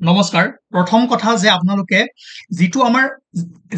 নমস্কাৰ প্ৰথম কথা যে আপোনালোকে যিটো আমাৰ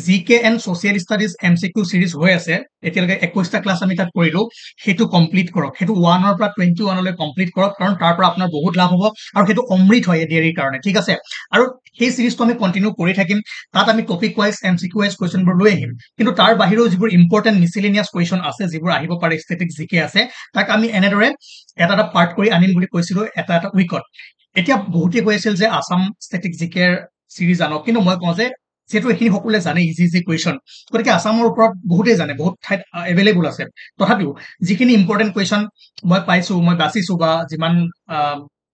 জিকে এণ্ড ছ'চিয়েল ষ্টাডিজ এমচিকিউ সিৰিজ হৈ আছে এতিয়ালৈকে 21টা ক্লাছ আমি তাত কৰিলো সেইটো কমপ্লিট কৰক সেইটো 1 পৰা 21 লৈ কমপ্লিট কৰক কাৰণ তাৰ পৰা আপোনাৰ বহুত লাভ হ'ব আৰু সেইটো অমৃত হয় এডিআৰিৰ কাৰণে ঠিক আছে আৰু সেই সিৰিজটো আমি কন্টিনিউ কৰি থাকিম তাত আমি টপিক ওয়াইজ এমচিকিউ ওয়াইজ কোৱেশ্চনবোৰ লৈ আহিম কিন্তু তাৰ বাহিৰেও যিবোৰ ইম্পৰ্টেন্ট মিসেলেনিয়াছ কোৱেশ্চন আছে যিবোৰ আহিব পাৰে ষ্টেটিক জিকে আছে তাক আমি এনেদৰে এটা এটা পাৰ্ট কৰি আনিম বুলি কৈছিলো এটা এটা উইকত এতিয়া বহুতে কৈ আছিল যে আসাম ষ্টেটিক জিকেৰ সিৰিজ আনক কিন্তু মই কওঁ যে যেহেতু এইখিনি সকলোৱে জানে ইজি ইজি কুৱেশ্যন গতিকে আসামৰ ওপৰত বহুতেই জানে বহুত ঠাইত এভেইলেবল আছে তথাপিও যিখিনি ইম্পৰ্টেণ্ট কুৱেশ্যন মই পাইছো মই বাচিছো বা যিমান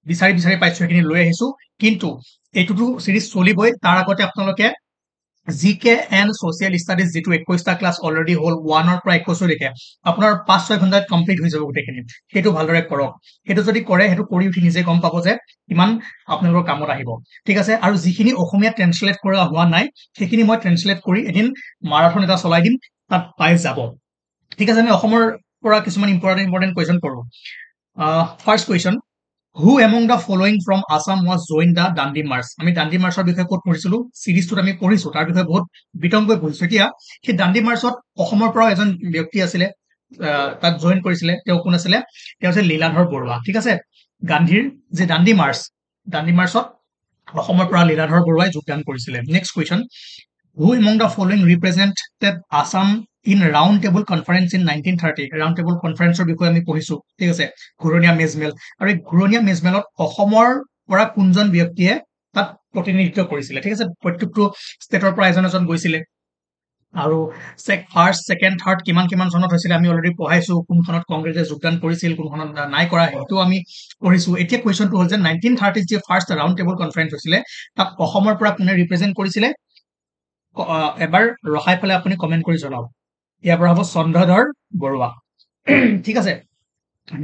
বিচাৰি বিচাৰি পাইছো সেইখিনি লৈ আহিছো কিন্তু এইটোতো সিৰিজ চলিবই তাৰ আগতে আপোনালোকে জিকে এণ্ড ছ'চিয়েল ষ্টাডিজ যিটো 21টা ক্লাছ অলৰেডি হ'ল 1 পৰা 21 লৈকে আপোনাৰ 5-6 ঘণ্টাত কমপ্লিট হৈ যাব গোটেইখিনি সেইটো ভালদৰে কৰক সেইটো যদি কৰে সেইটো কৰি উঠি নিজে গম পাব যে কিমান আপোনালোকৰ কামত আহিব ঠিক আছে আৰু যিখিনি অসমীয়া ট্ৰেন্সলেট কৰা হোৱা নাই সেইখিনি মই ট্ৰেন্সলেট কৰি এদিন মাৰাথন এটা চলাই দিম তাত পাই যাব ঠিক আছে আমি অসমৰ পৰা কিছুমান ইম্পৰ্টেণ্ট কুৱেশ্যন কৰোঁ first question Who among the following from Assam was joined the Dandi March? আমি Dandi Marchৰ বিষয়ে ক'ত পঢ়িছিলো সিৰিজটোত আমি পঢ়িছো তাৰ বিষয়ে বহুত বিতংকৈ পঢ়িছো এতিয়া সেই Dandi Marchত অসমৰ পৰা এজন ব্যক্তি আছিলে তাক জয়েন কৰিছিলে তেওঁ কোন আছিলে তেওঁ আছিল লীলাধৰ বৰুৱা ঠিক আছে গান্ধীৰ যে Dandi Marchত অসমৰ পৰা লীলাধৰ বৰুৱাই যোগদান কৰিছিলে next question Who among the following represented Assam in round table conference in 1930 round table conference বিষয়ে আমি পঢ়িছো ঠিক আছে ঘূৰণীয়া মেজমেল আৰু এই ঘূৰণীয়া মেজমেলত অসমৰ পৰা কোনজন ব্যক্তিয়ে তাত প্ৰতিনিধিত্ব কৰিছিলে ঠিক আছে প্ৰত্যেকটো ষ্টেটৰ পৰা এজন এজন গৈছিলে আৰু ফাৰ্ষ্ট ছেকেণ্ড থাৰ্ড কিমান কিমান চনত হৈছিলে আমি অলৰেডি পঢ়াইছো কোনখনত কংগ্ৰেছে যোগদান কৰিছিল কোনখনত নাই কৰা সেইটো আমি পঢ়িছো এতিয়া কুৱেশ্যনটো হ'ল যে 1930 যে ফাৰ্ষ্ট ৰাউণ্ড টেবল কনফাৰেন্স হৈছিলে তাত অসমৰ পৰা কোনে ৰিপ্ৰেজেন্ট কৰিছিলে এবাৰ ৰখাই পেলাই আপুনি কমেন্ট কৰি জনাওক ইয়াৰ পৰা হ'ব চন্দ্ৰধৰ বৰুৱা ঠিক আছে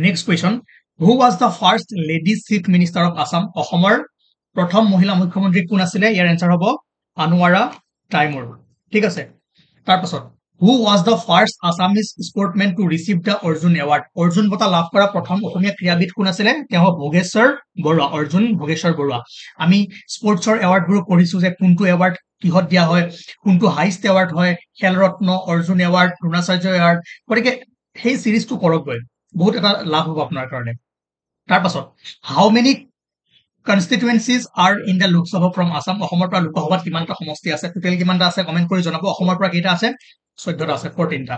next question who was the first lady chief minister of Assam অসমৰ প্ৰথম মহিলা মুখ্যমন্ত্ৰী কোন আছিলে ইয়াৰ এনসাৰ হ'ব আনোৱাৰা টাইমুৰ ঠিক আছে তাৰপাছত who was the first Assamese sportsmen to receive the Arjuna award Arjuna বঁটা লাভ কৰা প্ৰথম অসমীয়া ক্ৰীড়াবিদ কোন আছিলে তেওঁ ভোগেশ্বৰ বৰুৱা অৰ্জুন ভোগেশ্বৰ বৰুৱা আমি স্পৰ্টছৰ এৱাৰ্ডবোৰ পঢ়িছো যে কোনটো এৱাৰ্ড কিহত দিয়া হয় কোনটো হাইষ্ট এৱাৰ্ড হয় খেল ৰত্ন অৰ্জুন এৱাৰ্ড দ্ৰোণাচাৰ্য এৱাৰ্ড গতিকে সেই সিৰিজটো কৰকগৈ বহুত এটা লাভ হ'ব আপোনাৰ কাৰণে তাৰপাছত how many constituencies are in the Lok Sabha from Assam অসমৰ পৰা লোকসভাত কিমানটা সমষ্টি আছে টোটেল কিমানটা আছে কমেণ্ট কৰি জনাব অসমৰ পৰা কেইটা আছে 14টা আছে 14টা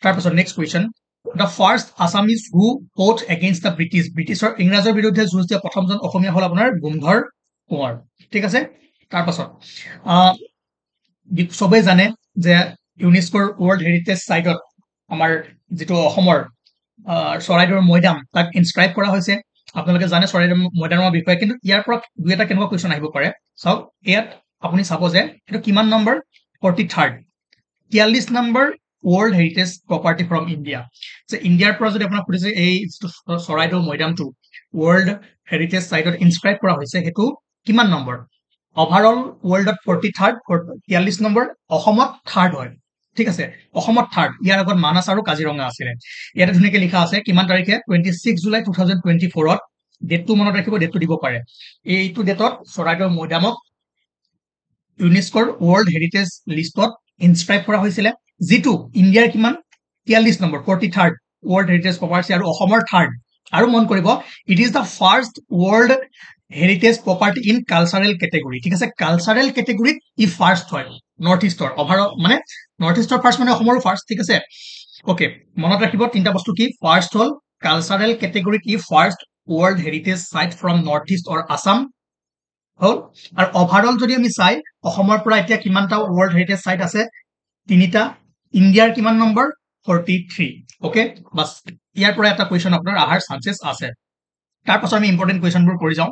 তাৰপাছত next question the first Assamese who fought against the ব্ৰিটিছৰ ইংৰাজৰ বিৰুদ্ধে যুঁজ দিয়া প্ৰথমজন অসমীয়া হ'ল আপোনাৰ গুণধৰ কোঁৱৰ ঠিক আছে তাৰপাছত চবেই জানে যে ইউনেস্কোৰ ৱৰ্ল্ড হেৰিটেজ চাইটত আমাৰ যিটো অসমৰ চৰাইদেউৰ মৈদাম তাক ইনস্ক্ৰাইব কৰা হৈছে আপোনালোকে জানে চৰাইদেউৰ মৈদামৰ বিষয়ে কিন্তু ইয়াৰ পৰা দুই এটা কেনেকুৱা কুৱেশ্যন আহিব পাৰে চাওক ইয়াত আপুনি চাব যে এইটো কিমান number 43rd 43 number world heritage property from India যে ইণ্ডিয়াৰ পৰা যদি আপোনাক সুধিছে এই চৰাইদেউৰ মৈদামটো ৱৰ্ল্ড হেৰিটেজ চাইটত ইনস্ক্ৰাইব কৰা হৈছে সেইটো কিমান নম্বৰ অভাৰঅল ৱৰ্ল্ডত 43rd 43 নম্বৰ অসমত থাৰ্ড হয় ঠিক আছে অসমত থাৰ্ড ইয়াৰ আগত মানাস আৰু কাজিৰঙা আছিলে ইয়াতে ধুনীয়াকে লিখা আছে কিমান তাৰিখে 26 জুলাই 2024ত ডেটটো মনত ৰাখিব ডেটটো দিব পাৰে এইটো ডেটত চৰাইদেউৰ মৈদামক ইউনেস্কোৰ ৱৰ্ল্ড হেৰিটেজ লিষ্টত ইনস্ক্ৰাইব কৰা হৈছিলে যিটো ইণ্ডিয়াৰ কিমান 43 number 43rd world heritage property আৰু অসমৰ থাৰ্ড আৰু মন কৰিব it is the first world heritage property in cultural category ঠিক আছে কালচাৰেল কেটেগৰীত ই ফাৰ্ষ্ট হয় নৰ্থ ইষ্টৰ অভাৰঅল মানে নৰ্থ ইষ্টৰ ফাৰ্ষ্ট মানে অসমৰো ফাৰ্ষ্ট ঠিক আছে ওকে মনত ৰাখিব তিনিটা বস্তু কি ফাৰ্ষ্ট হ'ল কালচাৰেল কেটেগৰীত ই first world heritage site from north east or Assam হ'ল আৰু অভাৰঅল যদি আমি চাই অসমৰ পৰা এতিয়া কিমানটা ৱৰ্ল্ড হেৰিটেজ চাইট আছে তিনিটা ইণ্ডিয়াৰ কিমান নম্বৰ 43 ওকে বাস ইয়াৰ পৰা এটা কুৱেশ্যন আপোনাৰ আহাৰ চান্সেছ আছে তাৰপাছত আমি ইম্পৰ্টেণ্ট কুৱেশ্যনবোৰ কৰি যাওঁ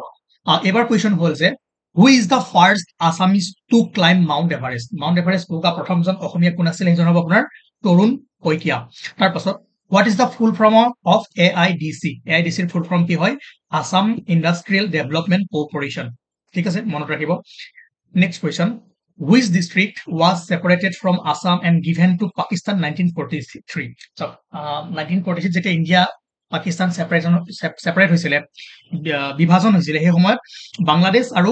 এবাৰ কুৱেশ্যন হ'ল যে who is the first Assamese to climb mount Everest বগা প্ৰথমজন অসমীয়া কোন আছিলে সেইজন হ'ব আপোনাৰ তৰুণ শইকীয়া তাৰপাছত what is the full form of AIDCৰ ফুল ফৰ্ম কি হয় আসাম ইণ্ডাষ্ট্ৰিয়েল ডেভেলপমেণ্ট কৰ্পৰেশ্যন ঠিক আছে মনত ৰাখিব next question which district was separated from Assam and given to Pakistan 1943 so 1946 যেতিয়া ইন্ডিয়া পাকিস্তান সেপাৰেট হৈছিলে বিভাজন হৈছিলে সেই সময়ত বাংলাদেশ আৰু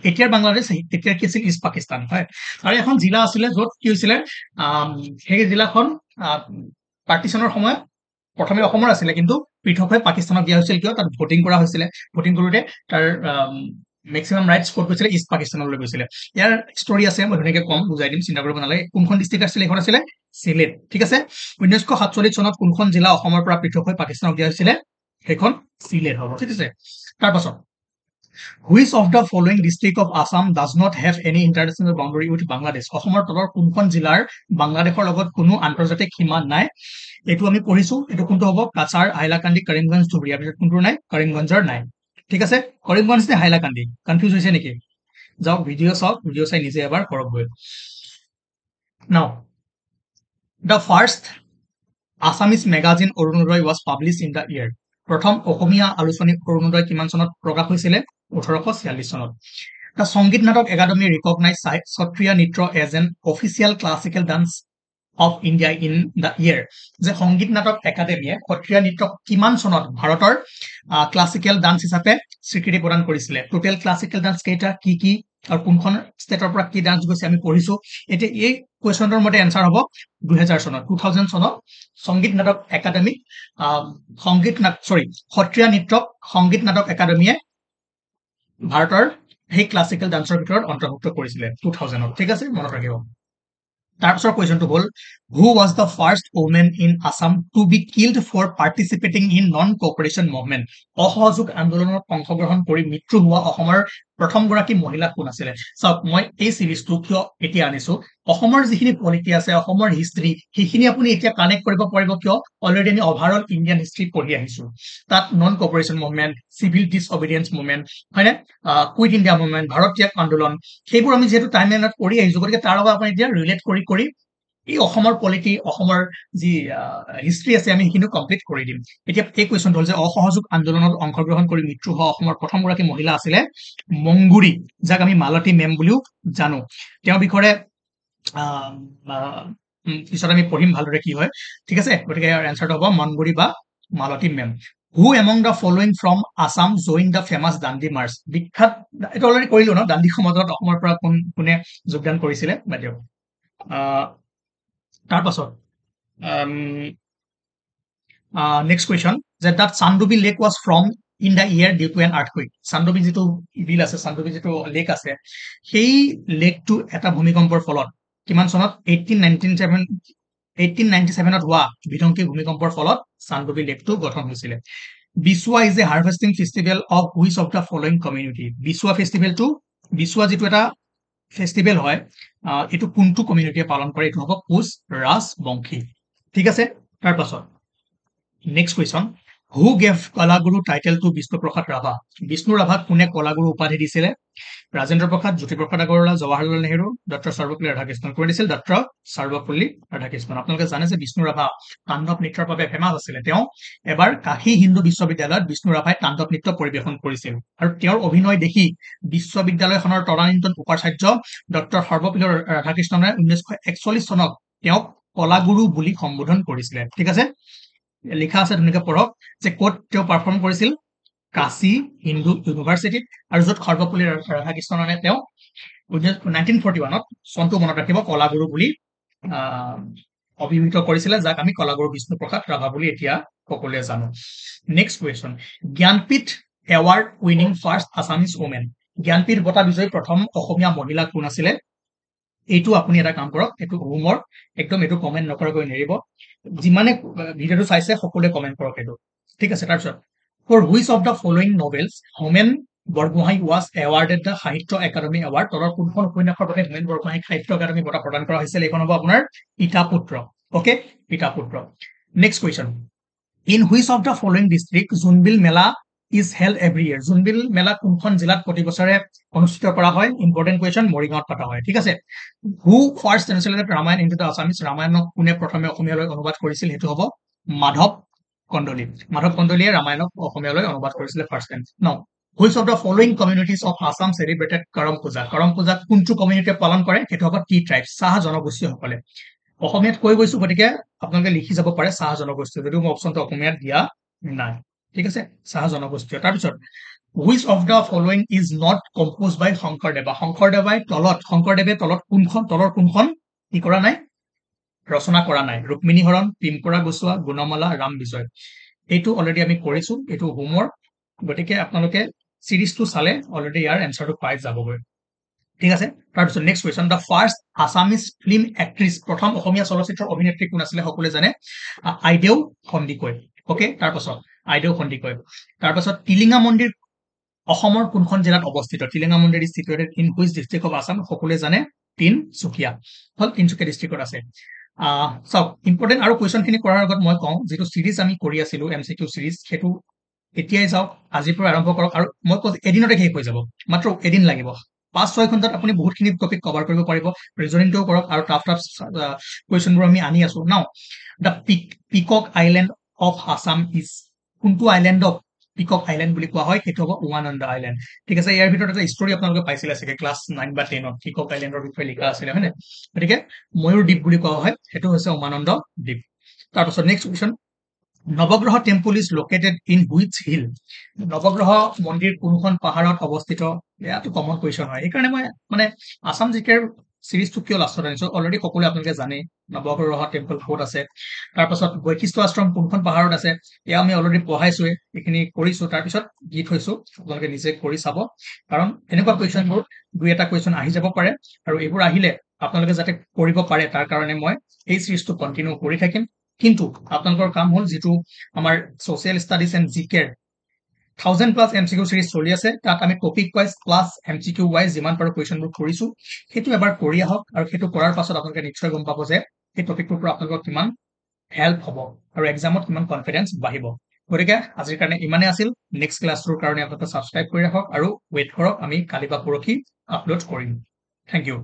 এতিয়াৰ বাংলাদেশ তেতিয়া কি আছিল ইষ্ট পাকিস্তান হয় আৰু এখন জিলা আছিলে য'ত কি হৈছিলে সেই জিলাখন পাৰ্টিশ্যনৰ সময়ত প্ৰথমে অসমৰ আছিলে কিন্তু পৃথক হৈ পাকিস্তানক দিয়া হৈছিল কিয় তাত ভোটিং কৰা হৈছিলে ভোটিং কৰোঁতে তাৰ মেক্সিমাম ৰাইটছ ক'ত গৈছিলে ইষ্ট পাকিস্তানলৈ গৈছিলে ইয়াৰ ষ্টৰি আছে মই ধুনীয়াকৈ কম বুজাই দিম চিন্তা কৰিব নালাগে কোনখন ডিষ্ট্ৰিক্ট আছিলে এইখন আছিলে চিলেট ঠিক আছে 1947 চনত কোনখন জিলা অসমৰ পৰা পৃথক হৈ পাকিস্তানক দিয়া হৈছিলে সেইখন চিলেট হ'ব ঠিক আছে তাৰ পাছত Which of the following district of Assam does not have any international boundary with Bangladesh? অসমৰ তলৰ কোনখন জিলাৰ বাংলাদেশৰ লগত কোনো আন্তৰ্জাতিক সীমা নাই এইটো আমি পঢ়িছো এইটো কোনটো হ'ব কাছাৰ হাইলাকান্দি কৰিমগঞ্জ ধুবুৰী ইয়াৰ ভিতৰত কোনটো নাই কৰিমগঞ্জৰ নাই ঠিক আছে কৰিমগঞ্জ নে হাইলাকান্দি কনফিউজ হৈছে নেকি যাওক ভিডিঅ' চাওক ভিডিঅ' চাই নিজে এবাৰ কৰক গৈ নাও the first Assamese magazine Orunodoi was published in the year প্ৰথম অসমীয়া আলোচনী অৰুণোদয় কিমান চনত প্ৰকাশ হৈছিলে 1846 চনত The Sangit Natak Academy recognized Satriya Nitra as an official classical dance of India in the year যে সংগীত নাটক একাডেমীয়ে সত্ৰীয়া নৃত্যক কিমান চনত ভাৰতৰ ক্লাছিকেল ডান্স হিচাপে স্বীকৃতি প্ৰদান কৰিছিলে টোটেল ক্লাছিকেল ডান্স কেইটা কি কি আৰু কোনখন ষ্টেটৰ পৰা কি ডান্স গৈছে আমি পঢ়িছো এতিয়া এই কোৱেশ্যনৰ মতে এনসাৰ হ'ব 2000 চনত 2000 চনত সংগীত নাটক একাডেমী সত্ৰীয়া নৃত্যক সংগীত নাটক একাডেমীয়ে ভাৰতৰ সেই ক্লাছিকেল ডান্সৰ ভিতৰত অন্তৰ্ভুক্ত কৰিছিলে 2000 ঠিক আছে মনত ৰাখিব তাৰপিছৰ কোৱেশ্যনটো হ'ল who was the first women in Assam to be killed for participating in non cooperation movement অসহযোগ আন্দোলনত অংশগ্ৰহণ কৰি মৃত্যু হোৱা অসমৰ প্ৰথমগৰাকী মহিলা কোন আছিলে চাওক মই এই সিৰিজটো কিয় এতিয়া আনিছো অসমৰ যিখিনি পলিটি আছে অসমৰ হিষ্ট্ৰী সেইখিনি আপুনি এতিয়া কানেক্ট কৰিব পাৰিব কিয় অলৰেডি আমি অভাৰঅল ইণ্ডিয়ান হিষ্ট্ৰী পঢ়ি আহিছো তাত non cooperation movement civil disobedience movement হয়নে কুইট ইণ্ডিয়া মুভমেণ্ট ভাৰত ত্যাগ আন্দোলন সেইবোৰ আমি যিহেতু টাইম লাইনত পঢ়ি আহিছো গতিকে তাৰ লগত আপুনি এতিয়া ৰিলেট কৰি এই অসমৰ পলিটি অসমৰ যি হিষ্ট্ৰী আছে আমি সেইখিনি কমপ্লিট কৰি দিম এতিয়া এই কুৱেশ্যনটো হ'ল যে অসহযোগ আন্দোলনত অংশগ্ৰহণ কৰি মৃত্যু হোৱা অসমৰ প্ৰথমগৰাকী মহিলা আছিলে মংগুৰী যাক আমি মালতী মেম বুলিও জানো তেওঁৰ বিষয়ে পিছত আমি পঢ়িম ভালদৰে কি হয় ঠিক আছে গতিকে ইয়াৰ এনসাৰটো হ'ব মংগুৰী বা মালতী ma'am Who among the following from Assam joined the famous Dandi March? বিখ্যাত এটা অলৰেডি কৰিলো ন দাণ্ডি সমাজত অসমৰ পৰা কোনে যোগদান কৰিছিলে বাইদেউ তাৰ পাছত নেক্সট কুৱেশ্যন যে that Sandobi Lake was formed in the year due to an earthquake. Sandobi যিটো বিল আছে Sandobi যিটো লেক আছে সেই লেকটো এটা ভূমিকম্পৰ ফলত কিমান চনত 1897ত হোৱা বিধ্বংসী ভূমিকম্পৰ ফলত Sandobi লেকটো গঠন হৈছিলে Biswa is a harvesting festival of which of the following community? Biswa festival to Biswa যিটো এটা ফেষ্টিভেল হয় এটো কোনটো কমিউনিটিয়ে পালন কৰে এটো হ'ব কোচ ৰাজ বংশী ঠিক আছে তাৰ পাছত next question who gave Kalaguru title to Bishnuprasad Rabha Bishnu ৰাভাক কোনে কলাগুৰু উপাধি দিছিলে ৰাজেন্দ্ৰ প্ৰসাদ জ্যোতিপ্ৰসাদ আগৰৱালা জৱাহৰলাল নেহৰু ডক্টৰ সৰ্বপল্লী ৰাধাকৃষ্ণন কোনে দিছিল ডক্টৰ সৰ্বপল্লী ৰাধাকৃষ্ণন আপোনালোকে জানে যে বিষ্ণু ৰাভা তাণ্ডৱ নৃত্যৰ বাবে ফেমাছ আছিলে তেওঁ এবাৰ কাশী হিন্দু বিশ্ববিদ্যালয়ত বিষ্ণু ৰাভাই তাণ্ডৱ নৃত্য পৰিৱেশন কৰিছিল আৰু তেওঁৰ অভিনয় দেখি বিশ্ববিদ্যালয়খনৰ তদানীন্তন উপাচাৰ্য ডক্টৰ সৰ্বপল্লী ৰাধাকৃষ্ণনে 1941 চনত তেওঁক কলাগুৰু বুলি সম্বোধন কৰিছিলে ঠিক আছে লিখা আছে ধুনীয়াকৈ পঢ়ক যে ক'ত তেওঁ পাৰফৰ্ম কৰিছিল কাশী হিন্দু ইউনিভাৰ্চিটিত আৰু য'ত সৰ্বপল্লী ৰাধাকৃষ্ণনে তেওঁ 1941ত চনটো মনত ৰাখিব কলাগুৰু বুলি অভিহিত কৰিছিলে যাক আমি কলাগুৰু বিষ্ণুপ্ৰসাদ ৰাভা বুলি এতিয়া সকলোৱে জানো next question Jnanpith award winning first Assamese women Jnanpith বঁটা বিজয়ী প্ৰথম অসমীয়া মহিলা কোন আছিলে এইটো আপুনি এটা কাম কৰক এইটো হোমৱৰ্ক একদম এইটো কমেন্ট নকৰাকৈ নেৰিব যিমানে ভিডিঅ'টো চাইছে সকলোৱে কমেন্ট কৰক এইটো ঠিক আছে তাৰপিছত For which of the following novels Homen Borgohain was awarded the সাহিত্য একাডেমী এৱাৰ্ড তলৰ কোনখন উপন্যাসৰ বাবে হোমেন বৰগোহাঁই সাহিত্য একাডেমী বঁটা প্ৰদান কৰা হৈছিল এইখন হ'ব আপোনাৰ পিতা পুত্ৰ ওকে পিতা পুত্ৰ next question in which of the following district Jonbeel Mela is held every year Jonbeel Mela কোনখন জিলাত প্ৰতি বছৰে অনুষ্ঠিত কৰা হয় ইম্পৰ্টেন্ট কুৱেশ্যন মৰিগাঁৱত পতা হয় ঠিক আছে who first translated Ramayana into the Assamese ৰামায়ণক কোনে প্ৰথমে অসমীয়ালৈ অনুবাদ কৰিছিল সেইটো হ'ব মাধৱ কন্দলীয়ে ৰামায়ণক অসমীয়ালৈ অনুবাদ কৰিছিলে ফাৰ্ষ্ট টাইম ন which of the following communities of Assam celebrated Karam Puja কোনটো কমিউনিটিয়ে পালন কৰে সেইটো হ'ব টি ট্ৰাইব চাহ জনগোষ্ঠীসকলে অসমীয়াত কৈ গৈছো গতিকে আপোনালোকে লিখি যাব পাৰে চাহ জনগোষ্ঠী যদিও মই অপশ্যনটো অসমীয়াত দিয়া নাই ঠিক আছে চাহ জনগোষ্ঠী তাৰপিছত which of the following is not composed by Sankardev? শংকৰদেৱে তলত কোনখন কি কৰা নাই, ৰচনা কৰা নাই? ৰুক্মিণীহৰণ, তিমকৰা গোচোৱা, গুণমালা, ৰাম বিজয়। এইটো অলৰেডি আমি কৰিছো, এইটো হোমৱৰ্ক, গতিকে আপোনালোকে চিৰিজটো চালে অলৰেডি ইয়াৰ এনচাৰটো পাই যাবগৈ। ঠিক আছে, তাৰপিছত next question, the first Assamese film actress, প্ৰথম অসমীয়া চলচ্চিত্ৰৰ অভিনেত্ৰী কোন আছিলে? সকলোৱে জানে, আইদেউ সন্দিকৈ। অকে, তাৰপাছত আইদেউ সন্দিকৈ। তাৰপাছত টিলিঙা মন্দিৰ অসমৰ কোনখন জিলাত অৱস্থিত? টিলিঙা মন্দিৰ is situated in which district of Assam? সকলোৱে জানে, তিনচুকীয়া। হল, তিনচুকীয়া ডিষ্ট্ৰিক্টত আছে। চাওক, ইম্পৰ্টেণ্ট আৰু কুৱেশ্যন খিনি কৰাৰ আগত মই কওঁ, যিটো চিৰিজ আমি কৰি আছিলো MCQ চিৰিজ, সেইটো এতিয়াই যাওক, আজিৰ পৰা আৰম্ভ কৰক, আৰু মই কওঁ এদিনতে শেষ হৈ যাব, মাত্ৰ এদিন লাগিব। 5-6 ঘণ্টাত আপুনি বহুতখিনি টপিক কভাৰ কৰিব পাৰিব। ৰিজনিংটোও কৰক, আৰু টাফ কুৱেশ্যনবোৰ আমি আনি আছো নাও। দ্য পিকক আইলেণ্ড অফ আছাম ইজ, কোনটো আইলেণ্ডক পিকক আইলেণ্ড বুলি কোৱা হয়? সেইটো হ'ব উমানন্দ আইলেণ্ড। ঠিক আছে, ইয়াৰ ভিতৰত এটা ষ্টৰী আপোনালোকে পাইছিলে চাগে ক্লাছ 9 বা 10ত, পিকক আইলেণ্ডৰ বিষয়ে লিখা আছিলে, হয় নে? গতিকে ময়ূৰ দ্বীপ বুলি কোৱা হয়, সেইটো হৈছে উমানন্দ দ্বীপ। তাৰপাছত next question, Navagraha temple is located in which hill? Navagraha মন্দিৰ কোনখন পাহাৰত অৱস্থিত? এয়াতো কমন কুৱেশ্যন হয়, সেইকাৰণে মই মানে আছাম জিকেৰ চিৰিজটো কিয় লাষ্টত আনিছো, অলৰেডি সকলোৱে আপোনালোকে জানে নৱগ্ৰহ টেম্পল ক'ত আছে। তাৰপাছত বৈশিষ্ট্য আশ্ৰম কোনখন পাহাৰত আছে? এয়া আমি অলৰেডি পঢ়াইছোৱে, এইখিনি কৰিছো, তাৰপিছত দি থৈছো, আপোনালোকে নিজে কৰি চাব, কাৰণ এনেকুৱা কুৱেশ্যনবোৰ 2-এটা কুৱেশ্যন আহি যাব পাৰে, আৰু এইবোৰ আহিলে আপোনালোকে যাতে কৰিব পাৰে তাৰ কাৰণে মই এই চিৰিজটো কণ্টিনিউ কৰি থাকিম। কিন্তু আপোনালোকৰ কাম হ'ল, যিটো আমাৰ ছ'চিয়েল ষ্টাডিজ এণ্ড জিকেৰ 1000+ MCQ চিৰিজ চলি আছে, তাত আমি topic wise plus MCQ wise যিমান পাৰো কুৱেশ্যনবোৰ কৰিছো, সেইটো এবাৰ কৰি আহক, আৰু সেইটো কৰাৰ পাছত আপোনালোকে নিশ্চয় গম পাব যে সেই টপিকটোৰ পৰা আপোনালোকৰ কিমান হেল্প হ'ব আৰু এক্সামত কিমান কনফিডেন্স বাঢ়িব। গতিকে আজিৰ কাৰণে ইমানেই আছিল। নেক্সট ক্লাছটোৰ কাৰণে আপোনালোকে ছাবস্ক্ৰাইব কৰি ৰাখক আৰু ৱেইট কৰক, আমি কালি বা পৰহি আপলোড কৰিম। Thank U.